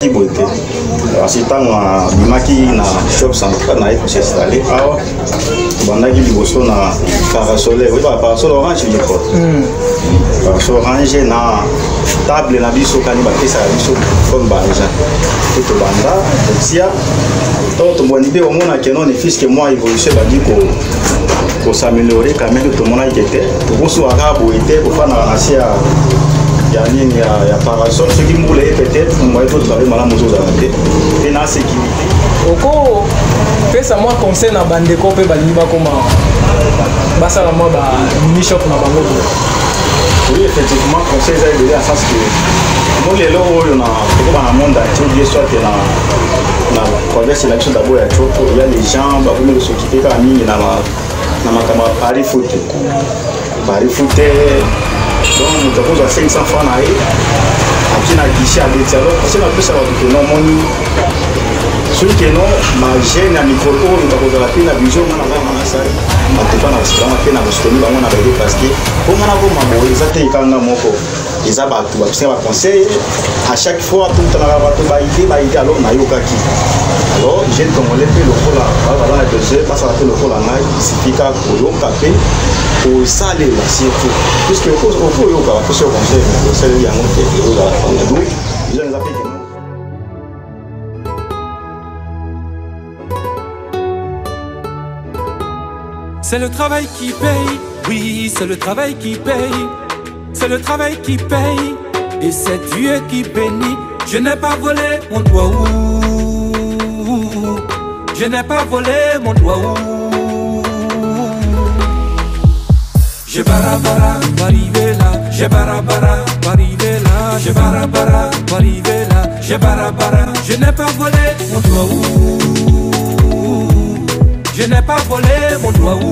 Beauté. C'est tant Bimaki na shop central na été installé. Ah, bandaki liboso na parasol. Oui, parasol orange il faut. Parasol orange na table na biso kani ba pesa biso comme banja. Tout banda, tia. Tout bon idée au monde que non fils que moi évolution ba dit ko s'améliorer quand même tout le monde était. Pour so arabe était pour faire na racia. Il y a parasol, ceux qui voulaient peut-être, on va être travailler mal à Mozo Zarate. Et la sécurité. Oko, fais-moi moi conseil na bande kopé baliba comment basa la moi ba mini shop na bango. Oui, effectivement, conseil ça aide à sens que nous les lots on a beaucoup dans le monde entier, bien soit na province sélection d'abord il y a les gens ba venir s'occuper quand même na makama Paris foot. Paris foot donc nous avons 500 francs à aller après na guichet à l'étialo parce que na plus ça va tout non moni celui qui non ma gêne à micro nous avons la peine à vision on a vraiment ça en tout cas na restaurant peine à disponible on a besoin parce que comme on a vraiment bon exactement quand on a moko les abatu c'est un conseil à chaque fois tout le temps on va tout baïder alors na yokaki alors j'ai comme on les fait le fond là voilà deux heures passe à le fond là na il ka ko café au salé là surtout puisque au faut yoka parce que conseil le sel il y a un qui est là on nous ils ont appelé c'est le travail qui paye, oui, c'est le travail qui paye. C'est le travail qui paye, et c'est Dieu qui bénit. Je n'ai pas volé mon doigt où. Je n'ai pas volé mon doigt où. Je barabara, arrivé là. Je barabara, arrivé là. Je barabara, arrivé là. Je barabara, je n'ai pas volé mon doigt où. Je n'ai pas volé mon doigt où.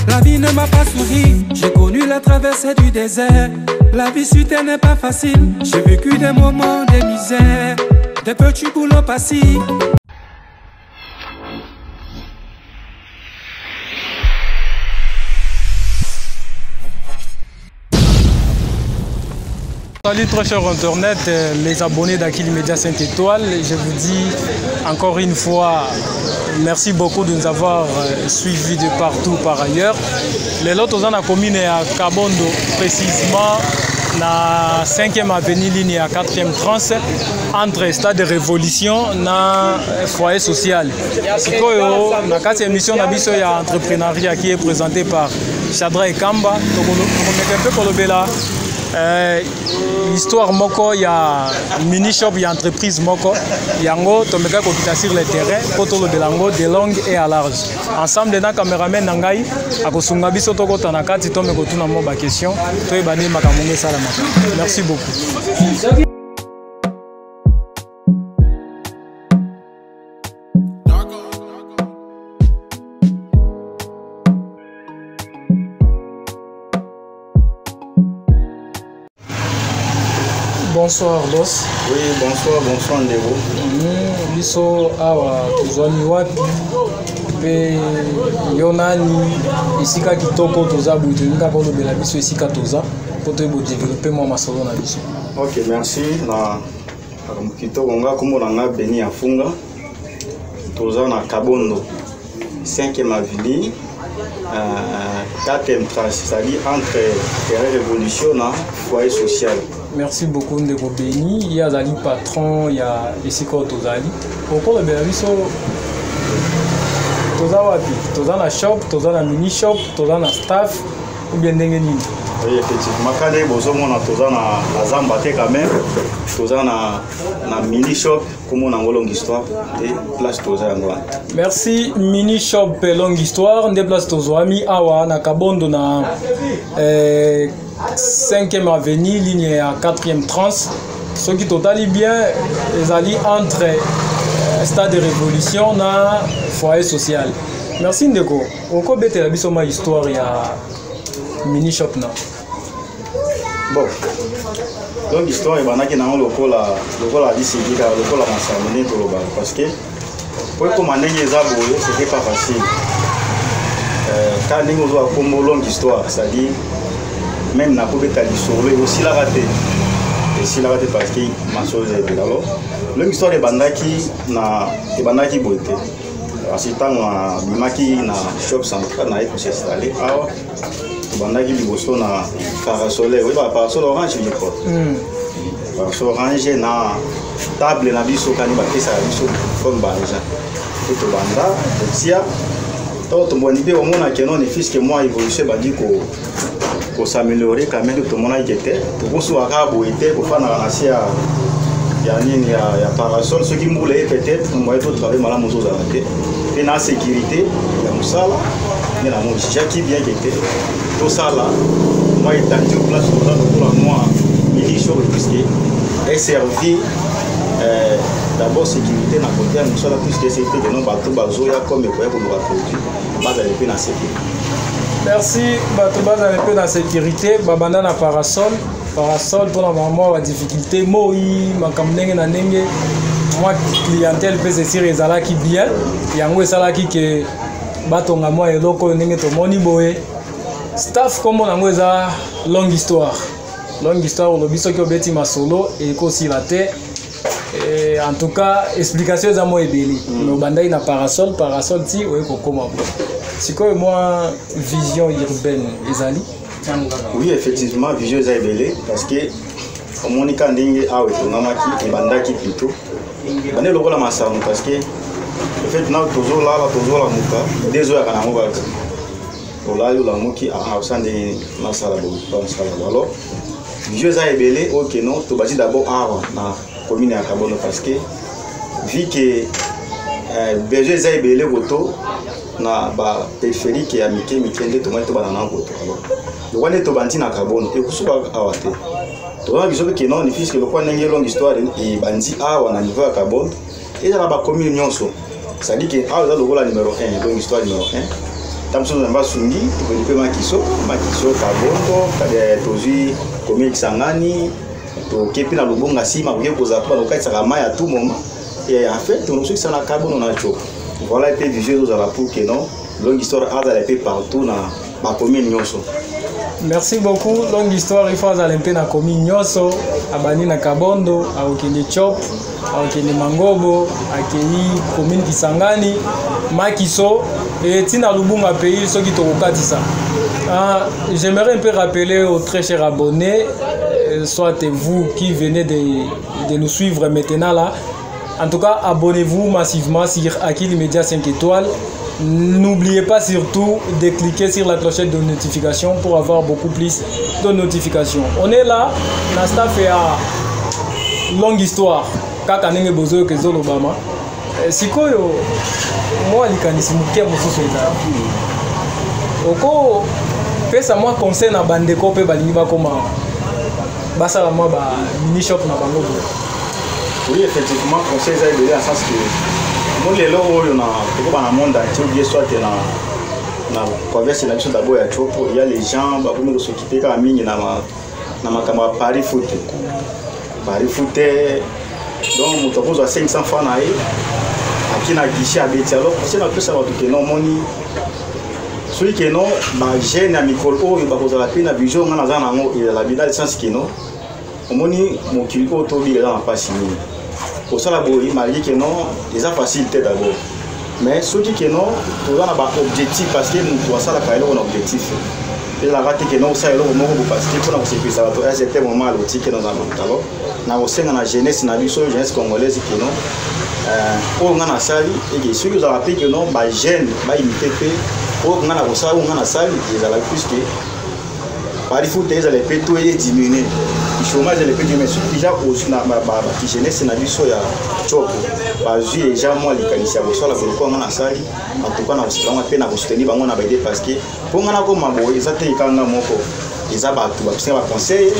La vie ne m'a pas souri, j'ai connu la traversée du désert. La vie sur terre n'est pas facile, j'ai vécu des moments de misère, des petits boulots passifs. Salut très chers internet, les abonnés d'Akili Média 5 étoiles. Je vous dis encore une fois merci beaucoup de nous avoir suivis de partout par ailleurs. Les lots dans la commune à Kabondo, précisément na 5e avenue ligne à 4e trans entre Stade de Révolution et foyer social. Dans cette émission il y a entrepreneuriat qui est présenté par Chadra et Kamba. Donc on est un peu là. Histoire moko il y a mini shop il y a entreprise moko yango tomeka kokita sur le terrain poto de lango de longue et à large ensemble na cameraman nangai akosunga biso to kota na kati to meko tuna mo ba question to ebani makamunge salama. Merci beaucoup. Bonsoir Los. Oui, bonsoir Ndebo. Biso awa tuzwani wapi pe yonani isika kitoko toza butu nika polo bela biso isika toza poto ebo développer moi masolo na biso. OK, merci na kitoko nga kombo na nga Beni Afunga. Toza na Kabondo 5e avenue 4e trace, c'est-à-dire entre terrain révolution na foyer social. Merci beaucoup Ndeko Beni. Il y a Zali patron, il y a Isiko Tozali. Pourquoi le Bélaviso Toza wapi? Toza na shop, Toza na mini shop, Toza na staff ou bien Ndengenini? Oui, effectivement. Quand les beaux hommes ont Toza na Zamba quand même, Toza na mini shop, comme on a une longue histoire, et place Toza en merci mini shop longue histoire, des places Tozoami Awa na Kabondo na 5e avenue, ligne à 4e trans. Ce qui totalie bien, les alliés entre Stade de Révolution et foyer social. Merci Ndeko. On peut mettre la bisoma histoire il y a mini shop na. Bon. Donc l'histoire est banale qui n'a pas le la dit c'est le la massamener tout le bal parce que pour commander les abonnés c'était pas facile. Quand nous avons comme longue histoire, c'est-à-dire même na pouvait aller sauver aussi la rater si là parce que ma chose est là longue histoire de bandaki boité asitant bimaki na shop central na ko s'installer awa bandaki liboso na parasol oui parasol orange je crois parasol orange na table na biso kani ba pesa biso comme banja to banda tia to mboni be omona que non ne fils que moi évolution bandi ko s'améliorer quand même tout le monde qui était pour so akabo était pour faire na rasia ya nini ya parasol ce qui moulait peut-être moi tout travailler malamu aux arrêter et na sécurité ya musala ni na mo jaki bien qui était tout ça là moi il t'a dit place pour moi il est chaud puisque est servi d'abord sécurité na côté ya musala puisque c'était que non bateau bazoya comme quoi pour nous produire pas d'aller dans sécurité. Merci bateau baza peu dans sécurité babanda na parasol pour la maman la difficulté moi makamnenge na ndenge moi clientèle peut se dire ezala ki bien yango ezala ki ke batonga moi eloko ndenge to moni boye staff comme on eza longue histoire le biso ki obeti masolo et ko si la terre et en tout cas explication za moi ebeli no bandai na parasol ti oye ko koma c'est quoi moi vision urbaine ezali. Oui, effectivement, vision Zaibele, parce que au Monica Ndingue a été Namaki et Bandaki plutôt. On est le rôle à Massam parce que le fait que toujours là, la Mouka, 2 heures à la Mouka. Pour là, la Mouki a au sein de Massala. Alors, vision Zaibele, ok, non, tu vas d'abord à la commune à Kabono parce que vu que Berger Zaibele, na ba périphérique ya mikende to maito banana koto alors le wane to banti na carbone e kusuba awate to na biso ke non ni fiske le kwa ndenge longue histoire e bandi awa na niveau ya carbone et na ba commune nyonso ça dit que awa le rôle numéro 1 longue histoire numéro 1 tamso na ba sungi to ko makiso carbone to tozui commune Kisangani to kepi na lubonga sima ko koza pa no kaitsa ka maya tout moment et en fait on sait que ça na carbone na cho. Voilà, et puis du jeu, nous avons pour que non, longue histoire a été partout dans ma commune Nyonso. Merci beaucoup. Longue histoire, il faut aller dans la commune Nyonso, à Bani na Kabondo, à Okende Chop, à Okende Mangobo, à Kei, commune Kisangani, Makiso, et Tina Lubunga pays, ceux qui t'ont ça. J'aimerais un peu rappeler aux très chers abonnés, soit vous qui venez de nous suivre maintenant là. En tout cas, abonnez-vous massivement sur Akili Media 5 étoiles. N'oubliez pas surtout de cliquer sur la clochette de notification pour avoir beaucoup plus de notifications. On est là, la staff est à longue histoire. Kaka nenge bozo ke zolo bama. Sikoyo, moi likanisi mukia mususu eza. Oko pesa moi conseil na bandeko pe balingi bakoma. Basa la moi ba mini shop na bango. Oui, effectivement, conseil Zaibele à sens que nous les lots on a dans le monde entier bien soit na converse la mission d'abord ya chopo il y a les gens ba comme s'occuper quand mingi na makamba Paris foot donc nous avons 500 francs na akina guichet abeti alors c'est na pesa ba que non moni celui que non ba jeune na micro oyo ba kozala pena vision ngana za nango et la bidal sens que non omoni mokili ko to bi dans la passe ni pour ça la boyi malgré que non les a facilité d'abord mais ceux qui non to za na ba objectif parce que nous doit ça la kailo on objectif et la rate que non ça elo moko parce que pour na se pesa to à certain moment le ticket dans un alors na osenga na jeunesse na biso jeunesse congolaise que non o ngana sali et que ceux qui ont rappelé que non ba jeune ba imité pe o ngana ko sa o ngana sali ils ala plus que par il faut les péto et diminuer le chômage les péto mais déjà au na ba jeunesse na biso ya chopo ba ju déjà moi les kanisia ko sala ko ngana sali en tout cas na osika pe na ko soutenir bango na ba aider parce que pour ngana ko mabo ezate ikanga moko eza ba tu ba conseil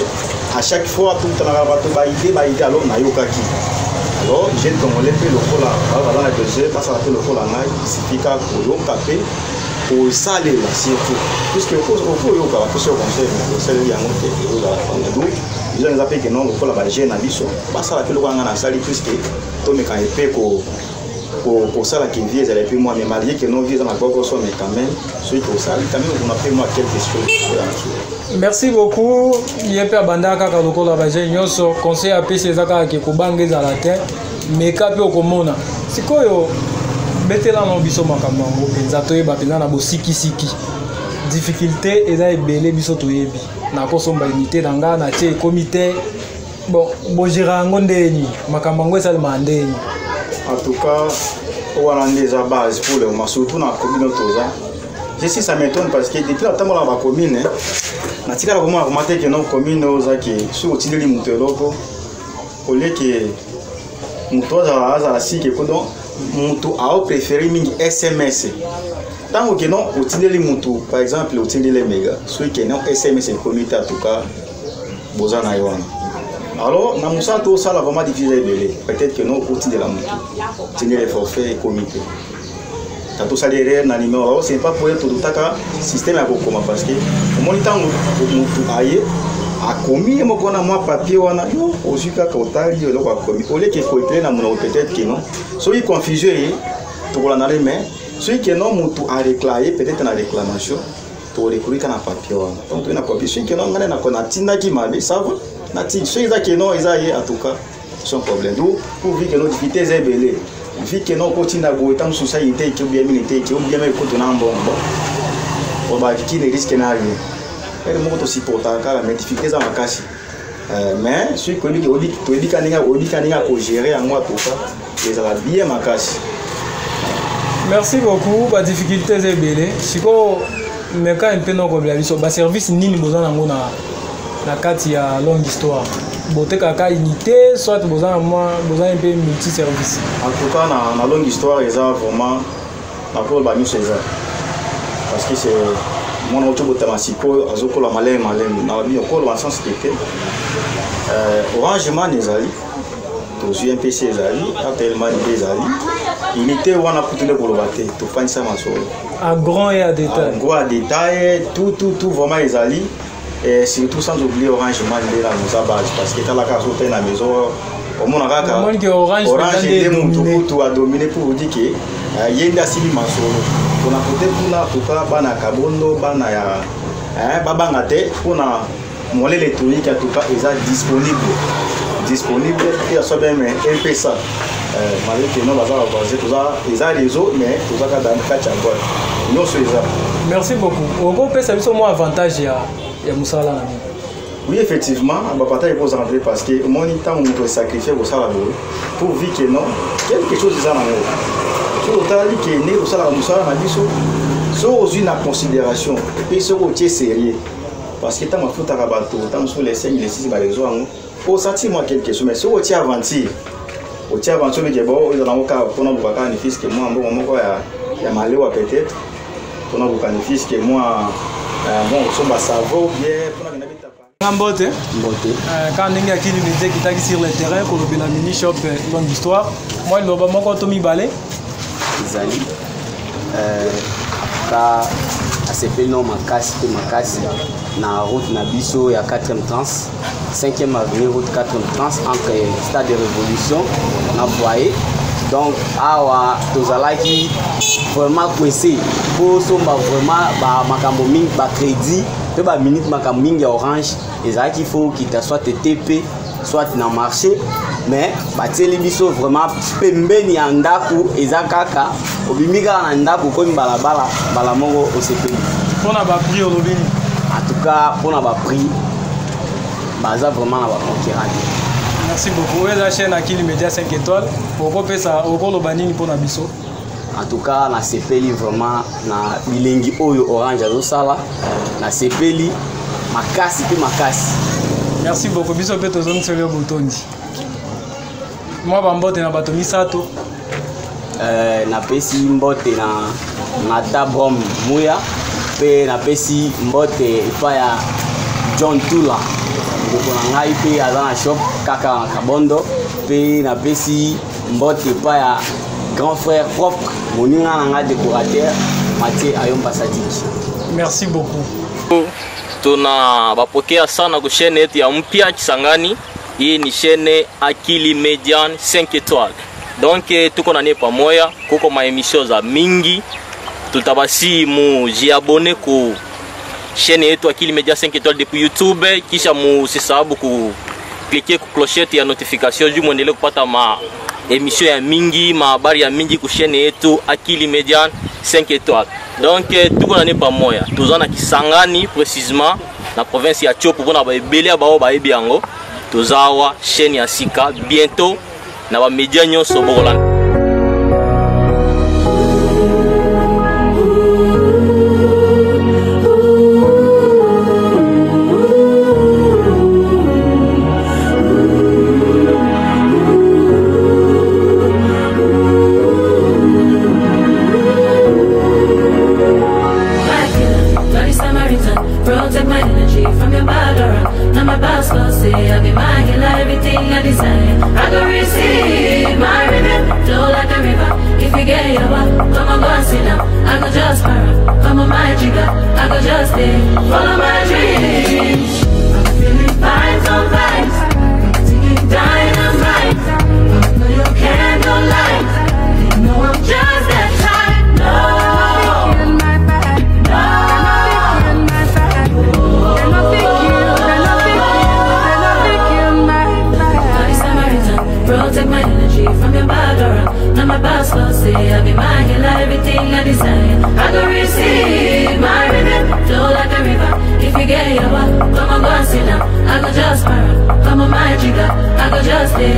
à chaque fois tout le temps na ba to ba aider alors na yokaki alors j'ai congolais pe le kola voilà la deuxième passe à le kola ngai sifika ko yokape au salé là surtout puisque au faut yoka pour ce conseil le salé ya ngote o la fanda ils ont appelé que non le kola ba jeune na biso ba sala pe le kola na sali puisque to me kan epé ko pour ça, la qui vient, elle est plus moi, mais malgré que non, vient dans la boîte, mais quand même, celui pour ça, quand même, on a fait moi quelques choses. Merci beaucoup. Il y a pas banda kaka lokola baje nyonso conseil à pese zaka ke kubangeza la terre mais kapi okomona. Sikoyo betela no biso makambo penza toyeba penza na bosiki siki. Difficulté eza ebele biso toyebi. Na kosomba unité danga na tie comité. Bon, bojira ngondeni makambo ngwesa le mandeni. En tout cas, on a des bases pour le moment, surtout dans la commune de Toza. Je sais, ça m'étonne parce que depuis la temps où on a la commune, on a remarqué que nos communes, si on tire les moutons, au lieu que moutons à la si que moutons a préféré SMS. Tant que non, on tire les moutons, par exemple, on tire les mégas. Ceux qui n'ont SMS et comité en tout cas, Bozan Aïwan. Alors, dans mon sens, ça a vraiment difficile. Peut-être que nous, au-dessus de la moto, tenir les forfaits et comités. Tout ça derrière, dans numéro, ce n'est pas pour être tout le système à comment parce que au moment où nous aille a commis moi papier on a yo aussi qu'à côté yo le commis au lieu que copier dans mon peut-être que non soit confusion tout la dans mais celui qui non moto a réclamé peut-être dans réclamation to recourir dans papier on donc na papier celui qui non ngana na tinda qui m'a ça va na tinda celui qui non ils en tout cas son problème donc pour vivre que nos difficultés est belé vu que non continue à boire tant société qui bien milité qui bien mais côté nan bon on va qui ne risque n'a rien et le monde aussi portant car la difficulté dans la casse mais celui qui dit to dit kaninga ko gérer en moi tout ça les a bien ma casse. Merci beaucoup. La difficulté est belé siko mais quand un peu non comme la vie ba service nini besoin nango na kati ya longue histoire. Boté kaka unité soit besoin un peu multi service. En tout cas dans la longue histoire ils ont vraiment la pour ba César parce que c'est mon autre boté masiko azoko la malem na bi ko la sens que Orange Man ezali to un PC ezali actuellement des ali unité wana kutule ko lobate to fanisa masolo à grand et à détail. Gros à détail tout vraiment ezali. Et surtout sans oublier Orange Man de la Moussa Base parce que quand la case est dans la maison au monde Orange est a dominé pour vous dire que il y a des sili masolo on a côté pour la tout cas bana kabondo bana ya babangate pour na moller électronique en tout cas est disponible et à soit même MP ça malgré que non bazar basé tout ça les réseau mais tout ça dans le catch encore non c'est ça. Merci beaucoup au gros peut ça biso moi avantage ya Moussala. Oui, effectivement, on va partager vos entrées parce que mon temps on doit sacrifier au salaire pour vivre que non, quelque chose de ça dans le. Sur le travail qui est né au salaire Moussala, on a dit ça, aux une considération et puis sur le sérieux parce que tant ma faute à rabattre, tant sur les 5, les 6 les autres, pour sortir moi quelque chose, mais sur le aventure, mais que bon, ils ont encore pour nous voir un fils que moi, bon, il y a malheur peut-être, pour nous voir un fils que moi. Bon, on va savoir bien pour la Mbote. Quand on est qui nous dit qu'il sur le terrain pour le mini shop longue histoire. Moi, le moment quand Tommy Balé. Zali. Ka ACP non makasi na route na biso ya 4e trans 5e avenue route 4e trans entre stade de Révolution na foyer. Donc awa tozalaki vraiment coincé pour somba vraiment ba makambo mingi ba crédit pe ba minute makambo mingi Orange ezalaki faut qu'il soit TP soit na marché mais ba teli biso vraiment pembeni ya ndaku ezakaka obimika na ndaku ko balabala bala mongo osepeli pona ba prix olobini en tout cas pona ba prix baza vraiment na ba concurrent. Merci beaucoup. La chaîne Akili Média 5 étoiles. Pourquoi ça au banning pour Nabiso? En tout cas, na CPLI vraiment na bilengi oyo Orange azo sala na CPLI makasi. Merci beaucoup. Biso pe tozongi sele botondi. Moi bambote na bato misato. Na pesi mbote na Tabrom Muya pe na pesi mbote pa ya John Tula. Donc ngai pe azana shop kaka kabondo pe na pesi mbote pa ya grand frère propre moninga nga décorateur Mathieu Ayomba Sadiki. Merci beaucoup. Tuna bapokea sana kwa chaîne yetu ya mpya Kisangani. Hii ni chaîne Akili Media 5 étoiles. Donc tuko na nie pamoja, kuko ma emission za mingi, tutabasi mujiabone ku chaîne yetu Akili Media 5 étoiles depuis YouTube, kisha musisahabu ku cliquer ku clochette ya notification juu muendelee kupata ma emission ya mingi, mahabari ya mingi ku chaîne yetu Akili Media 5 étoiles. Donc tuko na nie pamoja, tuzana Kisangani précisément na province ya Chopo kuna ba ebele ba baebi yango, tuzawa chaîne ya sika bientôt na ba media nyonso bokolanda. Protect my energy from your bad aura. Now my boss will say I be my healer, everything I desire. I go receive my rhythm, flow like a river. If you get your back, come on, go and sit down. I go just para, come on my jigger. I go just stay, follow my dreams. I'm feeling vibes on vibes, taking dynamite. No, you can't go light. No, I'm just that type. No. Protect my energy from your bad aura. Now my boss will say I be my healer, everything I desire. I go receive my rhythm, flow like a river. If you get your back, come on, go and sit down. I go just para, come on my jigger. I go just stay,